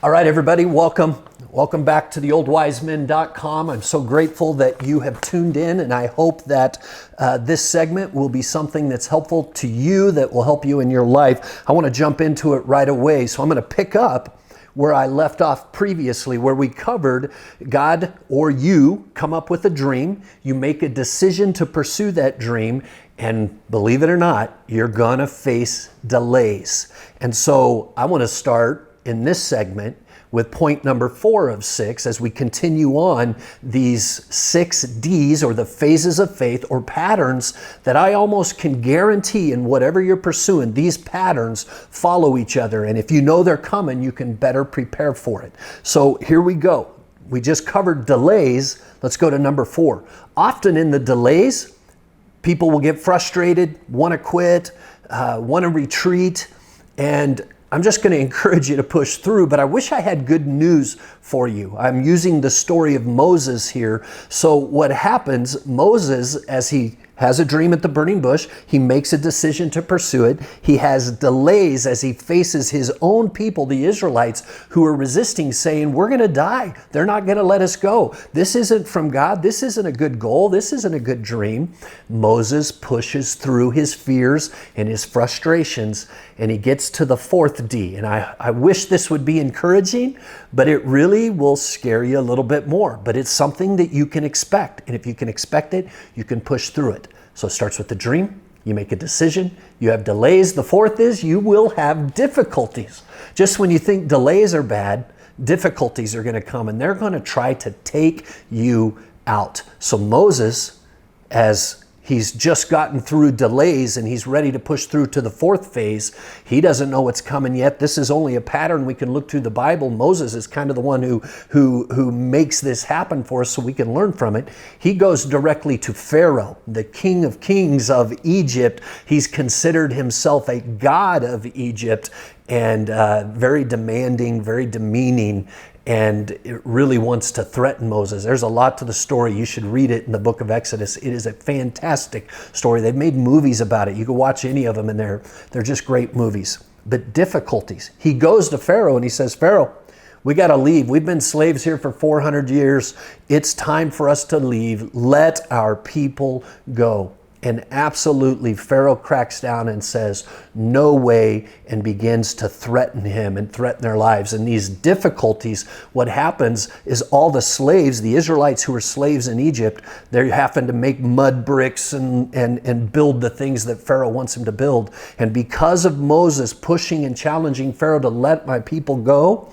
All right, everybody, welcome. Welcome back to theoldwisemen.com. I'm so grateful that you have tuned in, and I hope that this segment will be something that's helpful to you, that will help you in your life. I want to jump into it right away, so I'm going to pick up where I left off previously, where we covered God or you come up with a dream, you make a decision to pursue that dream, and believe it or not, you're going to face delays. And so I want to start in this segment with point number 4 of 6 as we continue on these 6 Ds, or the phases of faith, or patterns that I almost can guarantee in whatever you're pursuing, these patterns follow each other. And if you know they're coming, you can better prepare for it. So here we go. We just covered delays. Let's go to number 4. Often in the delays, people will get frustrated, want to quit, want to retreat, and I'm just going to encourage you to push through, but I wish I had good news for you. I'm using the story of Moses here. So what happens, Moses, as he has a dream at the burning bush, he makes a decision to pursue it. He has delays as he faces his own people, the Israelites, who are resisting, saying, we're going to die. They're not going to let us go. This isn't from God. This isn't a good goal. This isn't a good dream. Moses pushes through his fears and his frustrations, and he gets to the 4th D. And I wish this would be encouraging, but it really will scare you a little bit more. But it's something that you can expect. And if you can expect it, you can push through it. So it starts with the dream. You make a decision. You have delays. The 4th is you will have difficulties. Just when you think delays are bad, difficulties are going to come, and they're going to try to take you out. So Moses, as he's just gotten through delays and he's ready to push through to the 4th phase, he doesn't know what's coming yet. This is only a pattern we can look through the Bible. Moses is kind of the one who makes this happen for us so we can learn from it. He goes directly to Pharaoh, the king of kings of Egypt. He's considered himself a god of Egypt, and very demanding, very demeaning, and it really wants to threaten Moses. There's a lot to the story. You should read it in the book of Exodus. It is a fantastic story. They've made movies about it. You can watch any of them, and they're just great movies. But difficulties. He goes to Pharaoh and he says, Pharaoh, we got to leave. We've been slaves here for 400 years. It's time for us to leave. Let our people go. And absolutely, Pharaoh cracks down and says, no way, and begins to threaten him and threaten their lives. And these difficulties, what happens is all the slaves, the Israelites who were slaves in Egypt, they happen to make mud bricks and build the things that Pharaoh wants him to build. And because of Moses pushing and challenging Pharaoh to let my people go,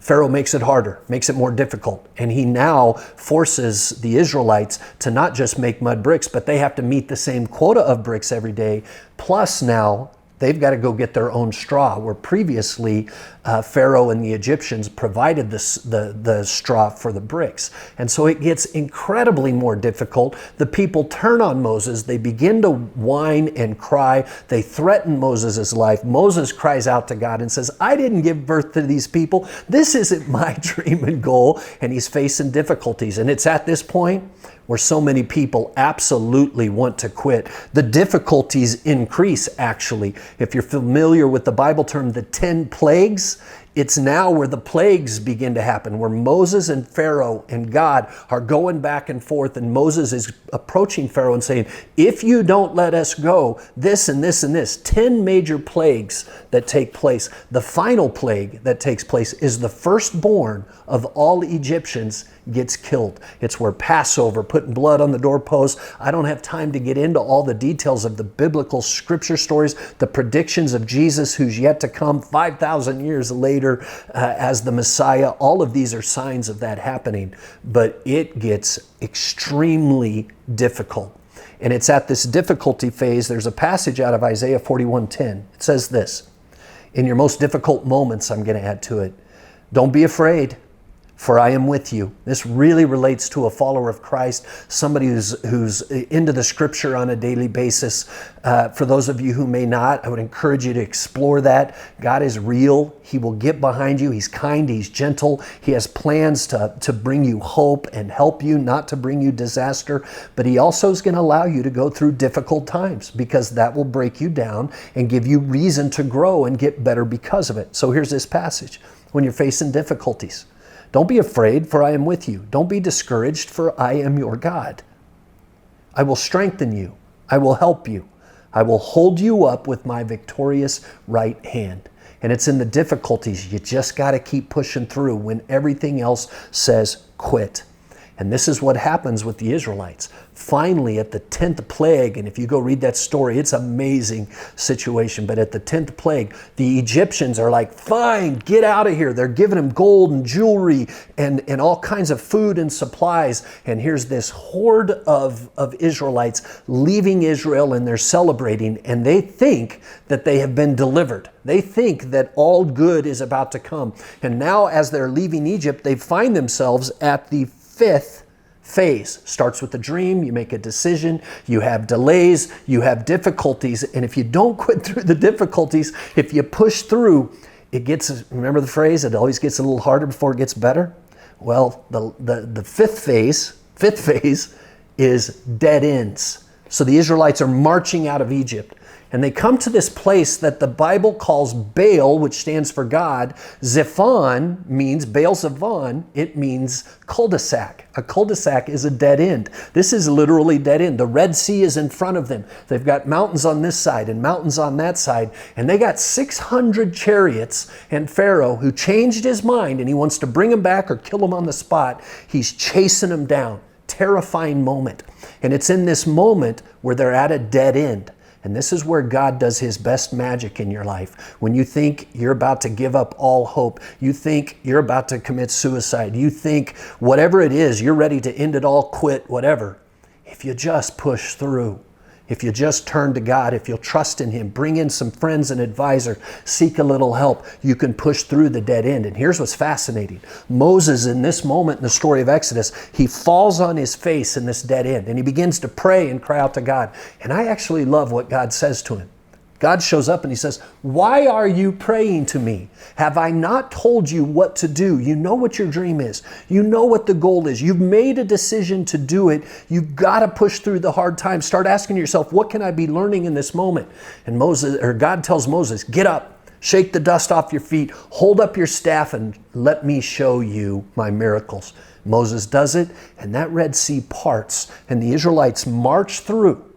Pharaoh makes it harder, makes it more difficult. And he now forces the Israelites to not just make mud bricks, but they have to meet the same quota of bricks every day. Plus now they've got to go get their own straw, where previously Pharaoh and the Egyptians provided the straw for the bricks. And so it gets incredibly more difficult. The people turn on Moses. They begin to whine and cry. They threaten Moses' life. Moses cries out to God and says, I didn't give birth to these people. This isn't my dream and goal. And he's facing difficulties. And it's at this point where so many people absolutely want to quit. The difficulties increase, actually. If you're familiar with the Bible term, the 10 plagues, it's now where the plagues begin to happen, where Moses and Pharaoh and God are going back and forth, and Moses is approaching Pharaoh and saying, if you don't let us go, this and this and this. 10 major plagues that take place. The final plague that takes place is the firstborn of all Egyptians gets killed. It's where Passover, putting blood on the doorpost. I don't have time to get into all the details of the biblical scripture stories, the predictions of Jesus who's yet to come 5,000 years later as the Messiah. All of these are signs of that happening, but it gets extremely difficult. And it's at this difficulty phase. There's a passage out of Isaiah 41:10. It says this, in your most difficult moments, I'm going to add to it, don't be afraid, for I am with you. This really relates to a follower of Christ, somebody who's into the scripture on a daily basis. For those of you who may not, I would encourage you to explore that. God is real. He will get behind you. He's kind. He's gentle. He has plans to bring you hope and help you, not to bring you disaster. But He also is going to allow you to go through difficult times, because that will break you down and give you reason to grow and get better because of it. So here's this passage. when you're facing difficulties. Don't be afraid, for I am with you. Don't be discouraged, for I am your God. I will strengthen you. I will help you. I will hold you up with my victorious right hand. And it's in the difficulties you just got to keep pushing through when everything else says quit. And this is what happens with the Israelites. Finally, at the 10th plague, and if you go read that story, it's an amazing situation. But at the 10th plague, the Egyptians are like, fine, get out of here. They're giving them gold and jewelry and all kinds of food and supplies. And here's this horde of Israelites leaving Israel, and they're celebrating. And they think that they have been delivered. They think that all good is about to come. And now as they're leaving Egypt, they find themselves at the 5th phase. Starts with a dream, you make a decision, you have delays, you have difficulties, and if you don't quit through the difficulties, if you push through, it gets, remember the phrase, it always gets a little harder before it gets better? Well, the fifth phase is dead ends. So the Israelites are marching out of Egypt. And they come to this place that the Bible calls Baal, which stands for God. Zephon means, Baal Zephon, it means cul-de-sac. A cul-de-sac is a dead end. This is literally dead end. The Red Sea is in front of them. They've got mountains on this side and mountains on that side. And they got 600 chariots, and Pharaoh, who changed his mind and he wants to bring them back or kill them on the spot, he's chasing them down. Terrifying moment. And it's in this moment where they're at a dead end. And this is where God does his best magic in your life. When you think you're about to give up all hope, you think you're about to commit suicide, you think whatever it is, you're ready to end it all, quit, whatever. If you just push through, if you just turn to God, if you'll trust in him, bring in some friends and advisor, seek a little help, you can push through the dead end. And here's what's fascinating. Moses, in this moment in the story of Exodus, he falls on his face in this dead end and he begins to pray and cry out to God. And I actually love what God says to him. God shows up and he says, why are you praying to me? Have I not told you what to do? You know what your dream is. You know what the goal is. You've made a decision to do it. You've got to push through the hard times. Start asking yourself, what can I be learning in this moment? And God tells Moses, get up, shake the dust off your feet, hold up your staff, and let me show you my miracles. Moses does it, and that Red Sea parts, and the Israelites march through.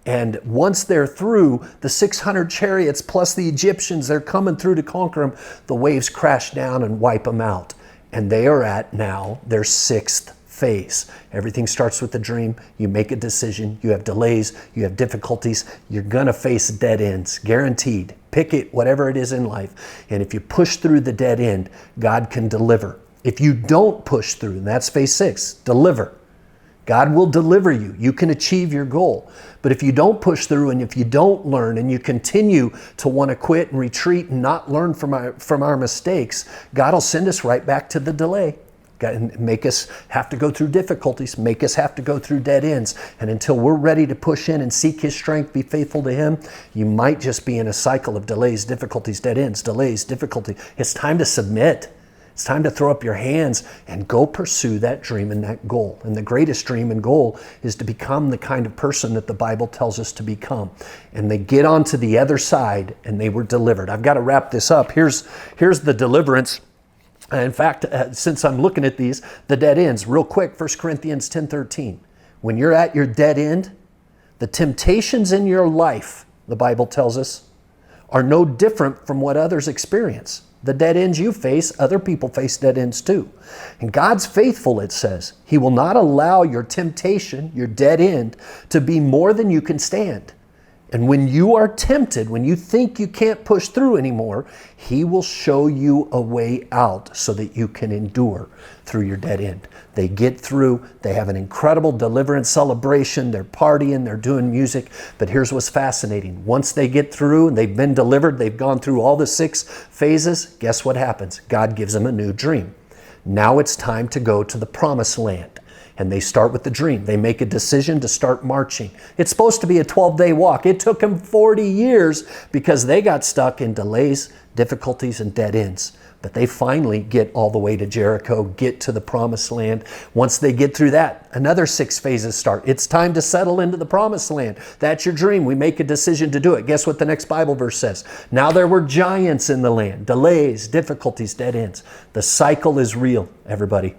And once they're through, the 600 chariots plus the Egyptians, they're coming through to conquer them. The waves crash down and wipe them out. And they are at now their 6th phase. Everything starts with a dream. You make a decision. You have delays. You have difficulties. You're going to face dead ends, guaranteed. Pick it, whatever it is in life. And if you push through the dead end, God can deliver. If you don't push through, and that's phase 6, deliver. God will deliver you. You can achieve your goal. But if you don't push through and if you don't learn and you continue to want to quit and retreat and not learn from our mistakes, God will send us right back to the delay. And make us have to go through difficulties, make us have to go through dead ends. And until we're ready to push in and seek his strength, be faithful to him, you might just be in a cycle of delays, difficulties, dead ends, delays, difficulty. It's time to submit. It's time to throw up your hands and go pursue that dream and that goal. And the greatest dream and goal is to become the kind of person that the Bible tells us to become. And they get onto the other side and they were delivered. I've got to wrap this up. Here's the deliverance. In fact, since I'm looking at these, the dead ends, real quick, 1 Corinthians 10:13. When you're at your dead end, the temptations in your life, the Bible tells us, are no different from what others experience. The dead ends you face, other people face dead ends too. And God's faithful, it says. He will not allow your temptation, your dead end, to be more than you can stand. And when you are tempted, when you think you can't push through anymore, he will show you a way out so that you can endure through your dead end. They get through, they have an incredible deliverance celebration, they're partying, they're doing music. But here's what's fascinating. Once they get through and they've been delivered, they've gone through all the 6 phases, guess what happens? God gives them a new dream. Now it's time to go to the promised land. And they start with the dream. They make a decision to start marching. It's supposed to be a 12-day walk. It took them 40 years because they got stuck in delays, difficulties, and dead ends. But they finally get all the way to Jericho, get to the promised land. Once they get through that, another 6 phases start. It's time to settle into the promised land. That's your dream. We make a decision to do it. Guess what the next Bible verse says? Now there were giants in the land. Delays, difficulties, dead ends. The cycle is real, everybody.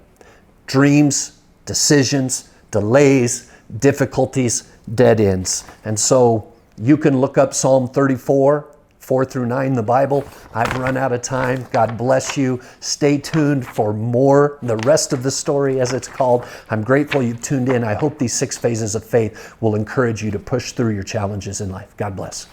Dreams, decisions, delays, difficulties, dead ends. And so you can look up Psalm 34, 4 through 9 in the Bible. I've run out of time. God bless you. Stay tuned for more, the rest of the story as it's called. I'm grateful you've tuned in. I hope these 6 phases of faith will encourage you to push through your challenges in life. God bless.